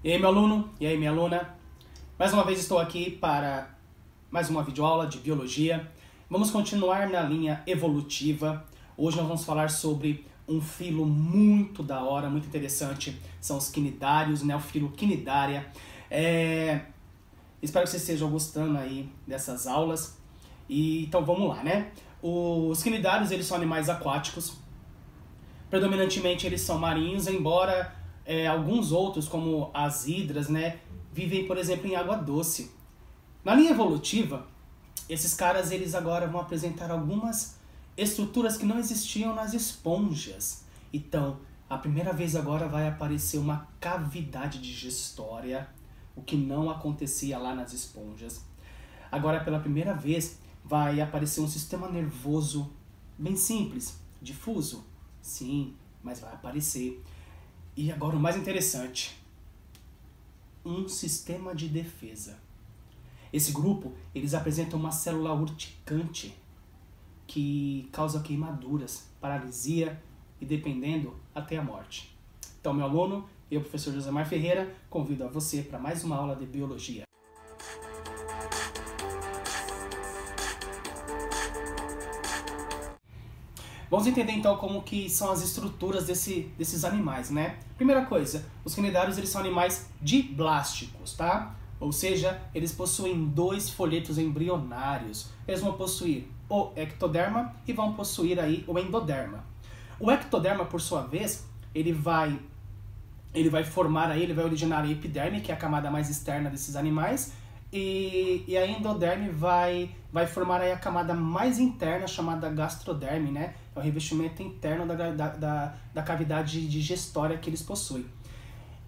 E aí, meu aluno? E aí, minha aluna? Mais uma vez estou aqui para mais uma videoaula de biologia. Vamos continuar na linha evolutiva. Hoje nós vamos falar sobre um filo muito da hora, muito interessante. São os quinidários, né? O filo Quinidária. Espero que vocês estejam gostando aí dessas aulas. Então vamos lá, né? Os quinidários, eles são animais aquáticos. Predominantemente eles são marinhos, embora alguns outros, como as hidras, né, vivem, por exemplo, em água doce. Na linha evolutiva, esses caras eles agora vão apresentar algumas estruturas que não existiam nas esponjas. Então, a primeira vez agora vai aparecer uma cavidade digestória, o que não acontecia lá nas esponjas. Agora, pela primeira vez, vai aparecer um sistema nervoso bem simples, difuso. Sim, mas vai aparecer. E agora o mais interessante, um sistema de defesa. Esse grupo, eles apresentam uma célula urticante que causa queimaduras, paralisia e, dependendo, até a morte. Então, meu aluno, eu, professor Josemar Ferreira, convido a você para mais uma aula de biologia. Vamos entender então como que são as estruturas desses animais, né? Primeira coisa, os quinidários eles são animais diblásticos, tá? Ou seja, eles possuem dois folhetos embrionários. Eles vão possuir o ectoderma e vão possuir aí o endoderma. O ectoderma, por sua vez, ele vai formar aí, ele vai originar a epiderme, que é a camada mais externa desses animais, e a endoderme vai formar aí a camada mais interna, chamada gastroderme, né? É o revestimento interno da cavidade digestória que eles possuem.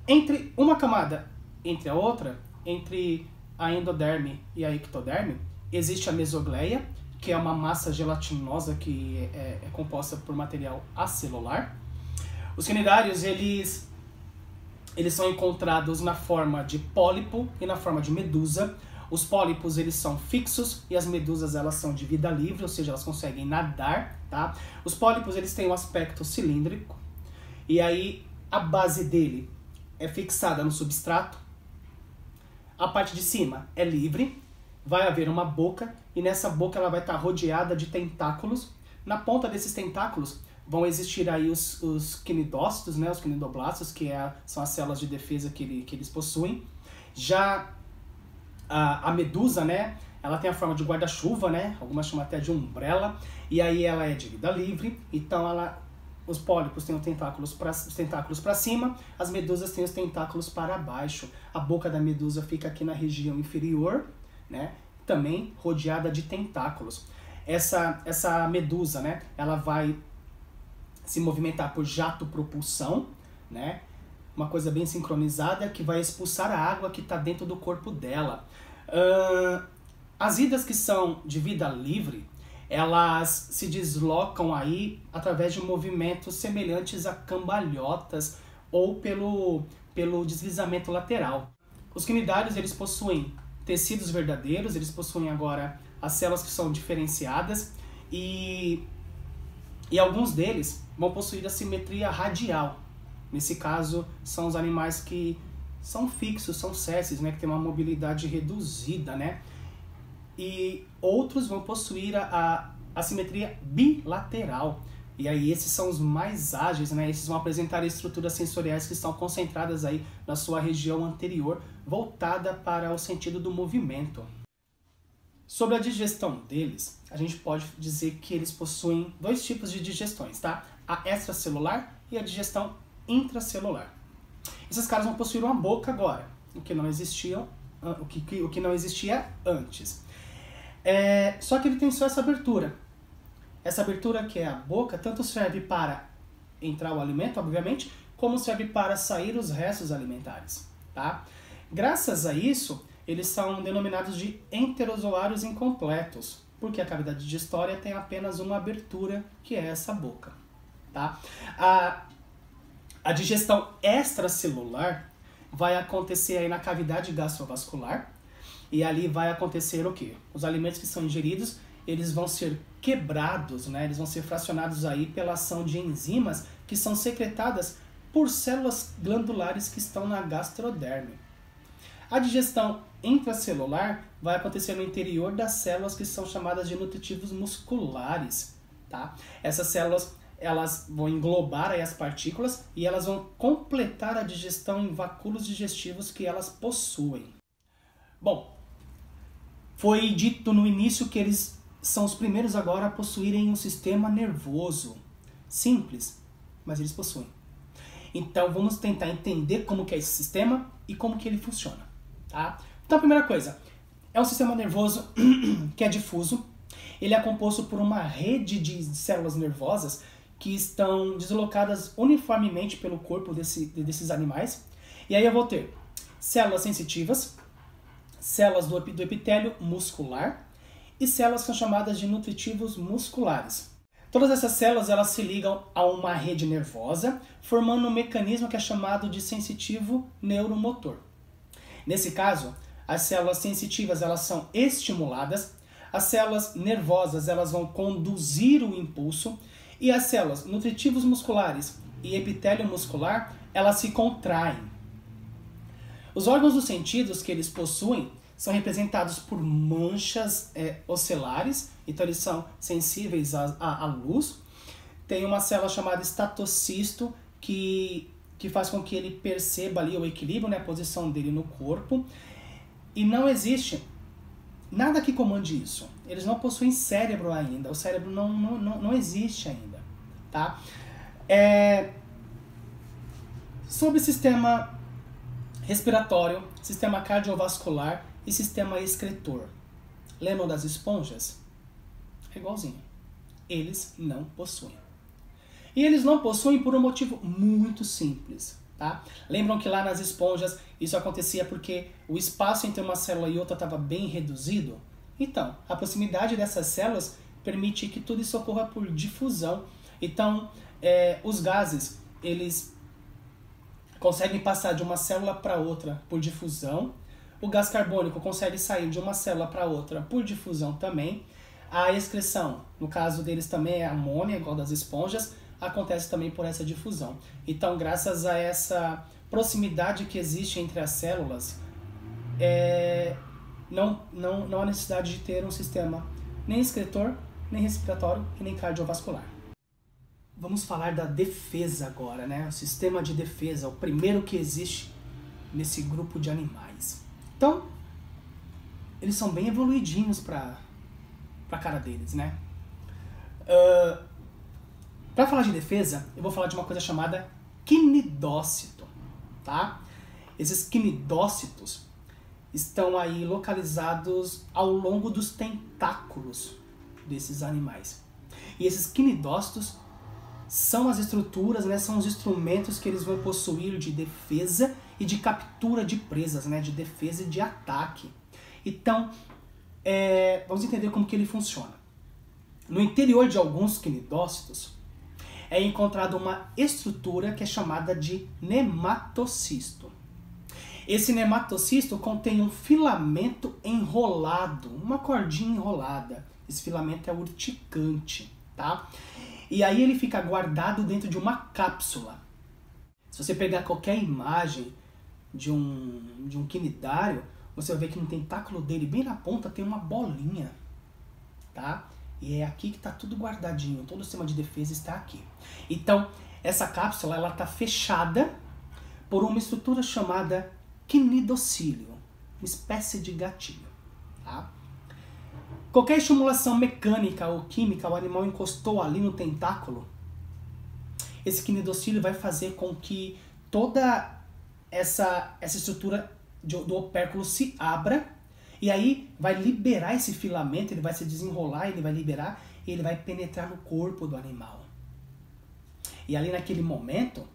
Entre uma camada entre a outra, entre a endoderme e a ectoderme, existe a mesogleia, que é uma massa gelatinosa que é composta por material acelular. Os quinidários, eles são encontrados na forma de pólipo e na forma de medusa. Os pólipos, eles são fixos e as medusas, elas são de vida livre, ou seja, elas conseguem nadar, tá? Os pólipos, eles têm um aspecto cilíndrico e aí a base dele é fixada no substrato. A parte de cima é livre, vai haver uma boca e nessa boca ela vai estar rodeada de tentáculos. Na ponta desses tentáculos vão existir aí os quinidócitos, né, os quinidoblastos, que são as células de defesa que eles possuem. Já a medusa, né, ela tem a forma de guarda-chuva, né, algumas chamam até de umbrella, e aí ela é de vida livre, então os pólipos têm os tentáculos para cima, as medusas têm os tentáculos para baixo. A boca da medusa fica aqui na região inferior, né, também rodeada de tentáculos. Essa medusa, né, ela vai se movimentar por jato propulsão, né? Uma coisa bem sincronizada que vai expulsar a água que está dentro do corpo dela. As hidras que são de vida livre, elas se deslocam aí através de movimentos semelhantes a cambalhotas ou pelo deslizamento lateral. Os quinidários, eles possuem tecidos verdadeiros, eles possuem agora as células que são diferenciadas e alguns deles vão possuir a simetria radial. Nesse caso, são os animais que são fixos, são sésseis, né, que tem uma mobilidade reduzida, né? E outros vão possuir a simetria bilateral. E aí esses são os mais ágeis, né? Esses vão apresentar estruturas sensoriais que estão concentradas aí na sua região anterior, voltada para o sentido do movimento. Sobre a digestão deles, a gente pode dizer que eles possuem dois tipos de digestões, tá? A extracelular e a digestão intracelular. Esses caras vão possuir uma boca agora, o que não existia antes. Só que ele tem só essa abertura. Essa abertura que é a boca, tanto serve para entrar o alimento, obviamente, como serve para sair os restos alimentares, tá? Graças a isso, eles são denominados de enterozoários incompletos, porque a cavidade digestória tem apenas uma abertura, que é essa boca, tá? A digestão extracelular vai acontecer aí na cavidade gastrovascular, e ali vai acontecer o quê? Os alimentos que são ingeridos, eles vão ser quebrados, né? Eles vão ser fracionados aí pela ação de enzimas que são secretadas por células glandulares que estão na gastroderme. A digestão intracelular vai acontecer no interior das células que são chamadas de nutritivos musculares, tá? Essas células, elas vão englobar aí as partículas e elas vão completar a digestão em vacúolos digestivos que elas possuem. Bom, foi dito no início que eles são os primeiros agora a possuírem um sistema nervoso. Simples, mas eles possuem. Então vamos tentar entender como que é esse sistema e como que ele funciona. Tá? Então a primeira coisa, é um sistema nervoso que é difuso. Ele é composto por uma rede de células nervosas que estão deslocadas uniformemente pelo corpo desses animais. E aí eu vou ter células sensitivas, células do epitélio muscular e células que são chamadas de nutritivos musculares. Todas essas células elas se ligam a uma rede nervosa, formando um mecanismo que é chamado de sensitivo neuromotor. Nesse caso, as células sensitivas elas são estimuladas, as células nervosas elas vão conduzir o impulso e as células nutritivos musculares e epitélio muscular elas se contraem. Os órgãos dos sentidos que eles possuem são representados por manchas oculares, então eles são sensíveis à luz. Tem uma célula chamada estatocisto que faz com que ele perceba ali o equilíbrio, né, a posição dele no corpo. E não existe nada que comande isso. Eles não possuem cérebro ainda, o cérebro não existe ainda. Tá? Sobre o sistema respiratório, sistema cardiovascular e sistema excretor. Lembram das esponjas? É igualzinho. Eles não possuem. E eles não possuem por um motivo muito simples. Tá? Lembram que lá nas esponjas isso acontecia porque o espaço entre uma célula e outra estava bem reduzido? Então, a proximidade dessas células permite que tudo isso ocorra por difusão. Então, os gases, eles conseguem passar de uma célula para outra por difusão. O gás carbônico consegue sair de uma célula para outra por difusão também. A excreção, no caso deles também é amônia, igual das esponjas, acontece também por essa difusão. Então, graças a essa proximidade que existe entre as células, não há necessidade de ter um sistema nem excretor, nem respiratório e nem cardiovascular. Vamos falar da defesa agora, né? O sistema de defesa, o primeiro que existe nesse grupo de animais. Então, eles são bem evoluidinhos pra cara deles, né? Para falar de defesa, eu vou falar de uma coisa chamada quinidócito, tá? Esses quinidócitos estão aí localizados ao longo dos tentáculos desses animais. E esses quinidócitos são as estruturas, né, são os instrumentos que eles vão possuir de defesa e de captura de presas, né, de defesa e de ataque. Então, vamos entender como que ele funciona. No interior de alguns quinidócitos é encontrada uma estrutura que é chamada de nematocisto. Esse nematocisto contém um filamento enrolado, uma cordinha enrolada. Esse filamento é urticante, tá? E aí ele fica guardado dentro de uma cápsula. Se você pegar qualquer imagem de um quinidário, você vai ver que no tentáculo dele, bem na ponta, tem uma bolinha, tá? E é aqui que está tudo guardadinho, todo o sistema de defesa está aqui. Então, essa cápsula ela está fechada por uma estrutura chamada quinidocílio, uma espécie de gatilho, tá? Qualquer estimulação mecânica ou química, o animal encostou ali no tentáculo, esse quinidocílio vai fazer com que toda essa estrutura do opérculo se abra, e aí vai liberar esse filamento, ele vai se desenrolar, ele vai liberar, e ele vai penetrar no corpo do animal. E ali naquele momento,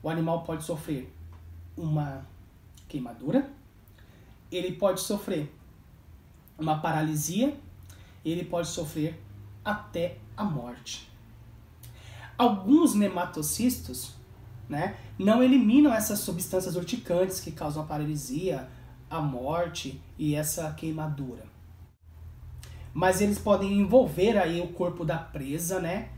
o animal pode sofrer uma queimadura, ele pode sofrer uma paralisia, ele pode sofrer até a morte. Alguns nematocistos, né, não eliminam essas substâncias urticantes que causam a paralisia, a morte e essa queimadura. Mas eles podem envolver aí o corpo da presa, né,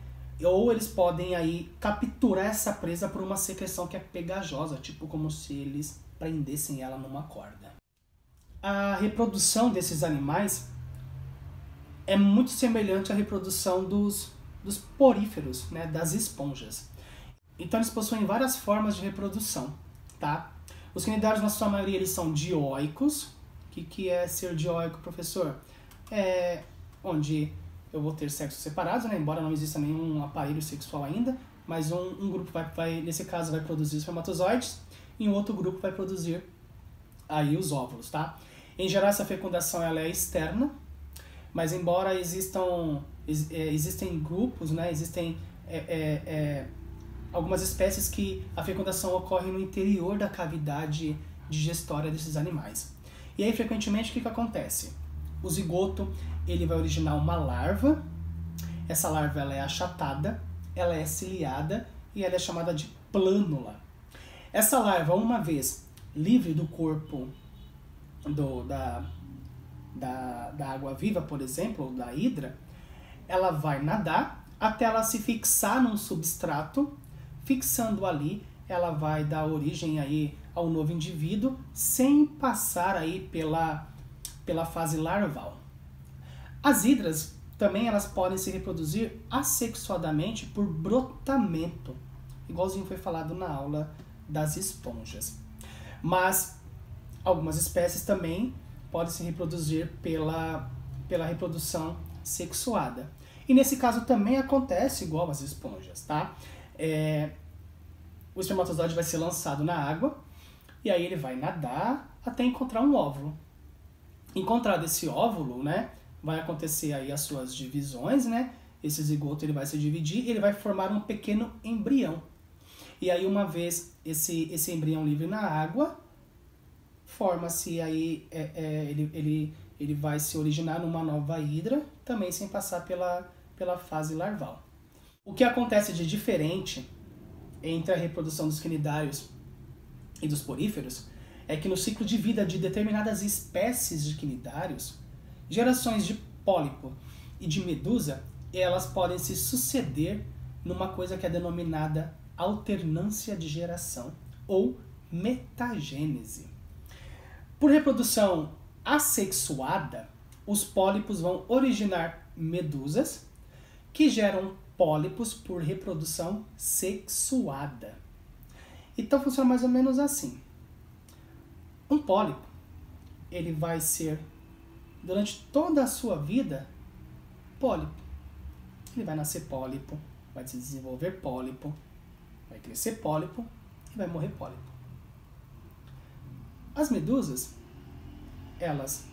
ou eles podem aí capturar essa presa por uma secreção que é pegajosa, tipo como se eles prendessem ela numa corda. A reprodução desses animais é muito semelhante à reprodução dos poríferos, né, das esponjas. Então eles possuem várias formas de reprodução, tá? Os cnidários, na sua maioria, eles são dioicos. O que é ser dioico, professor? É onde eu vou ter sexos separados, né? Embora não exista nenhum aparelho sexual ainda, mas um grupo nesse caso, vai produzir espermatozoides e um outro grupo vai produzir aí os óvulos, tá? Em geral, essa fecundação ela é externa, mas embora existem grupos, né? Existem algumas espécies que a fecundação ocorre no interior da cavidade digestória desses animais. E aí, frequentemente, o que acontece? O zigoto, ele vai originar uma larva. Essa larva ela é achatada, ela é ciliada e ela é chamada de plânula. Essa larva, uma vez livre do corpo da água viva, por exemplo, ou da hidra, ela vai nadar até ela se fixar num substrato. Fixando ali, ela vai dar origem aí ao novo indivíduo sem passar aí pela fase larval. As hidras também elas podem se reproduzir assexuadamente por brotamento, igualzinho foi falado na aula das esponjas. Mas algumas espécies também podem se reproduzir pela reprodução sexuada. E nesse caso também acontece igual às esponjas, tá? O espermatozoide vai ser lançado na água e aí ele vai nadar até encontrar um óvulo. Encontrado esse óvulo, né, vai acontecer aí as suas divisões, né? Esse zigoto ele vai se dividir e ele vai formar um pequeno embrião. E aí, uma vez esse embrião livre na água, forma-se aí, ele vai se originar numa nova hidra, também sem passar pela fase larval. O que acontece de diferente entre a reprodução dos cnidários e dos poríferos é que no ciclo de vida de determinadas espécies de cnidários, gerações de pólipo e de medusa, elas podem se suceder numa coisa que é denominada alternância de geração ou metagênese. Por reprodução assexuada, os pólipos vão originar medusas que geram pólipos por reprodução sexuada. Então funciona mais ou menos assim. Um pólipo, ele vai ser, durante toda a sua vida, pólipo. Ele vai nascer pólipo, vai se desenvolver pólipo, vai crescer pólipo e vai morrer pólipo. As medusas, elas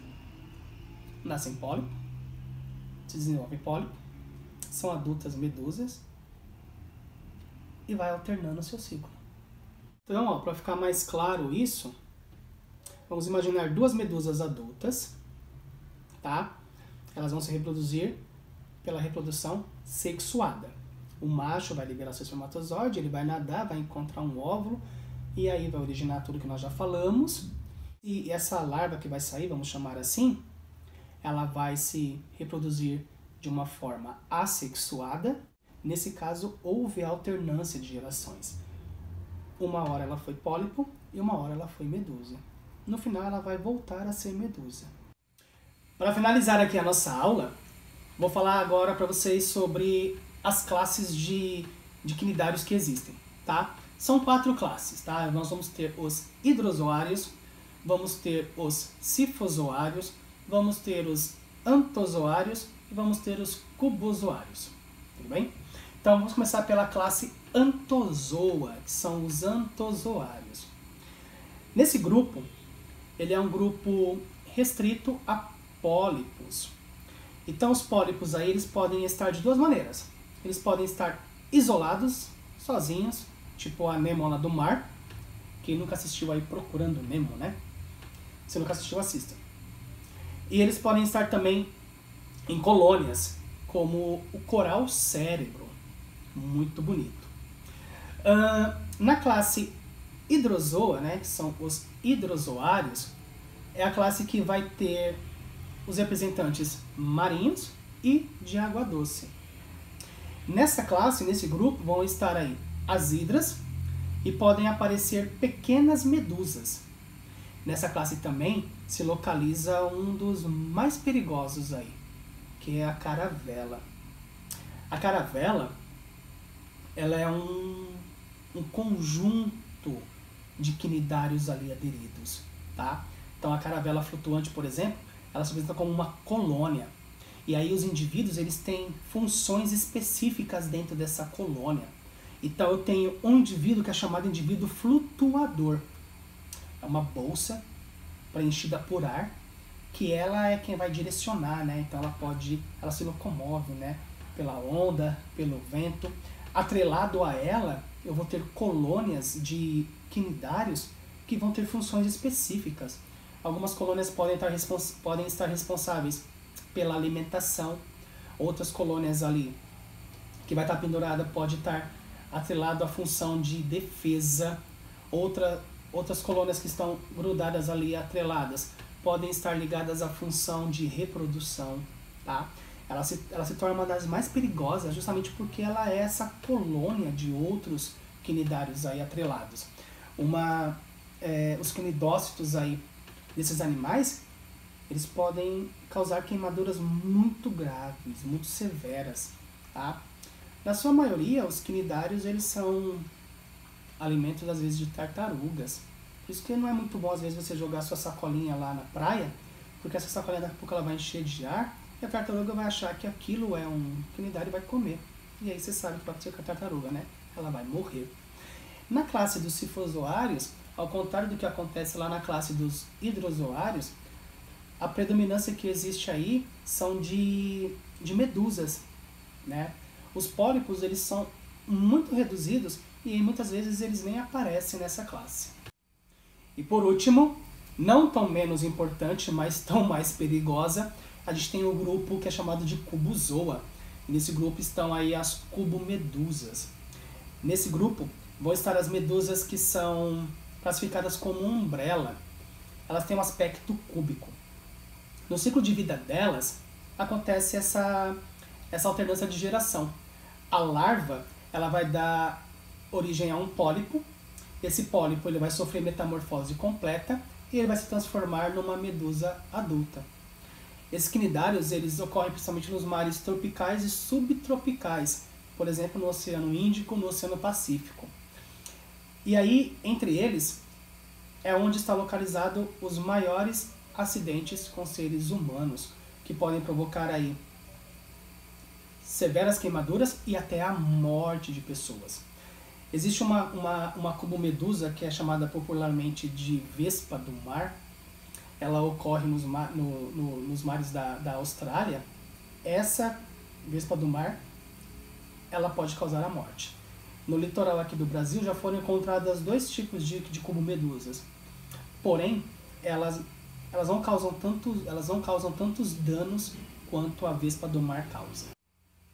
nascem pólipo, se desenvolvem pólipo, são adultas medusas e vai alternando o seu ciclo. Então, para ficar mais claro isso, vamos imaginar duas medusas adultas, tá? Elas vão se reproduzir pela reprodução sexuada. O macho vai liberar seu espermatozoide, ele vai nadar, vai encontrar um óvulo e aí vai originar tudo que nós já falamos. E essa larva que vai sair, vamos chamar assim, ela vai se reproduzir de uma forma assexuada. Nesse caso, houve alternância de gerações. Uma hora ela foi pólipo e uma hora ela foi medusa. No final, ela vai voltar a ser medusa. Para finalizar aqui a nossa aula, vou falar agora para vocês sobre as classes de cnidários que existem, tá? São 4 classes, tá? Nós vamos ter os hidrozoários, vamos ter os cifozoários, vamos ter os antozoários e vamos ter os cubozoários, tudo bem? Então vamos começar pela classe antozoa, que são os antozoários. Nesse grupo, ele é um grupo restrito a pólipos. Então os pólipos aí, eles podem estar de duas maneiras. Eles podem estar isolados, sozinhos, tipo a Nemo lá do mar. Quem nunca assistiu aí Procurando Nemo, né? Se nunca assistiu, assista. E eles podem estar também em colônias, como o coral cérebro. Muito bonito. Na classe hidrozoa, né, que são os hidrozoários, é a classe que vai ter os representantes marinhos e de água doce. Nessa classe, nesse grupo, vão estar aí as hidras e podem aparecer pequenas medusas. Nessa classe também se localiza um dos mais perigosos aí, que é a caravela. A caravela, ela é um conjunto de quinidários ali aderidos, tá? Então a caravela flutuante, por exemplo, ela se apresenta como uma colônia. E aí os indivíduos, eles têm funções específicas dentro dessa colônia. Então eu tenho um indivíduo que é chamado indivíduo flutuador. É uma bolsa preenchida por ar, que ela é quem vai direcionar, né? Então ela se locomove, né? Pela onda, pelo vento. Atrelado a ela, eu vou ter colônias de quinidários que vão ter funções específicas. Algumas colônias podem estar responsáveis pela alimentação. Outras colônias ali que vai estar pendurada pode estar atrelado à função de defesa. Outras colônias que estão grudadas ali, atreladas, podem estar ligadas à função de reprodução, tá? Ela se torna uma das mais perigosas justamente porque ela é essa colônia de outros quinidários aí atrelados. Os quinidócitos aí desses animais, eles podem causar queimaduras muito graves, muito severas, tá? Na sua maioria, os quinidários, eles são alimentos, às vezes, de tartarugas. Por isso que não é muito bom, às vezes, você jogar sua sacolinha lá na praia, porque essa sacolinha daqui a pouco ela vai encher de ar, e a tartaruga vai achar que aquilo é um quinidário e vai comer. E aí você sabe o que vai acontecer com a tartaruga, né? Ela vai morrer. Na classe dos cifozoários, ao contrário do que acontece lá na classe dos hidrozoários, a predominância que existe aí são de medusas, né? Os pólipos, eles são muito reduzidos e muitas vezes eles nem aparecem nessa classe. E por último, não tão menos importante, mas tão mais perigosa, a gente tem um grupo que é chamado de cubozoa. E nesse grupo estão aí as cubomedusas. Nesse grupo vão estar as medusas que são classificadas como umbrella. Elas têm um aspecto cúbico. No ciclo de vida delas, acontece essa alternância de geração. A larva, ela vai dar origem a um pólipo. Esse pólipo ele vai sofrer metamorfose completa e ele vai se transformar numa medusa adulta. Esses quinidários, eles ocorrem principalmente nos mares tropicais e subtropicais, por exemplo, no Oceano Índico, no Oceano Pacífico. E aí, entre eles, é onde está localizado os maiores acidentes com seres humanos, que podem provocar aí severas queimaduras e até a morte de pessoas. Existe uma cubomedusa que é chamada popularmente de vespa do mar. Ela ocorre nos mares da Austrália. Essa vespa do mar, ela pode causar a morte. No litoral aqui do Brasil já foram encontradas 2 tipos de cubomedusas. Porém, elas não causam tantos danos quanto a vespa do mar causa.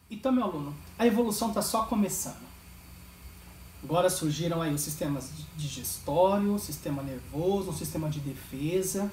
Então, meu aluno, a evolução está só começando. Agora surgiram aí os sistemas digestório, o sistema nervoso, o sistema de defesa.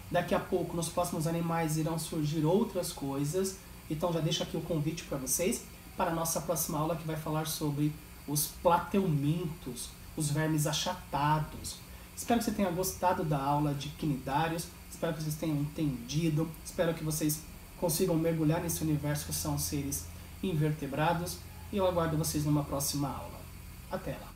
Daqui a pouco, nos próximos animais, irão surgir outras coisas. Então já deixo aqui o convite para vocês para a nossa próxima aula, que vai falar sobre os plateumintos, os vermes achatados. Espero que você tenha gostado da aula de quinidários, espero que vocês tenham entendido, espero que vocês consigam mergulhar nesse universo que são seres invertebrados, e eu aguardo vocês numa próxima aula. Até lá!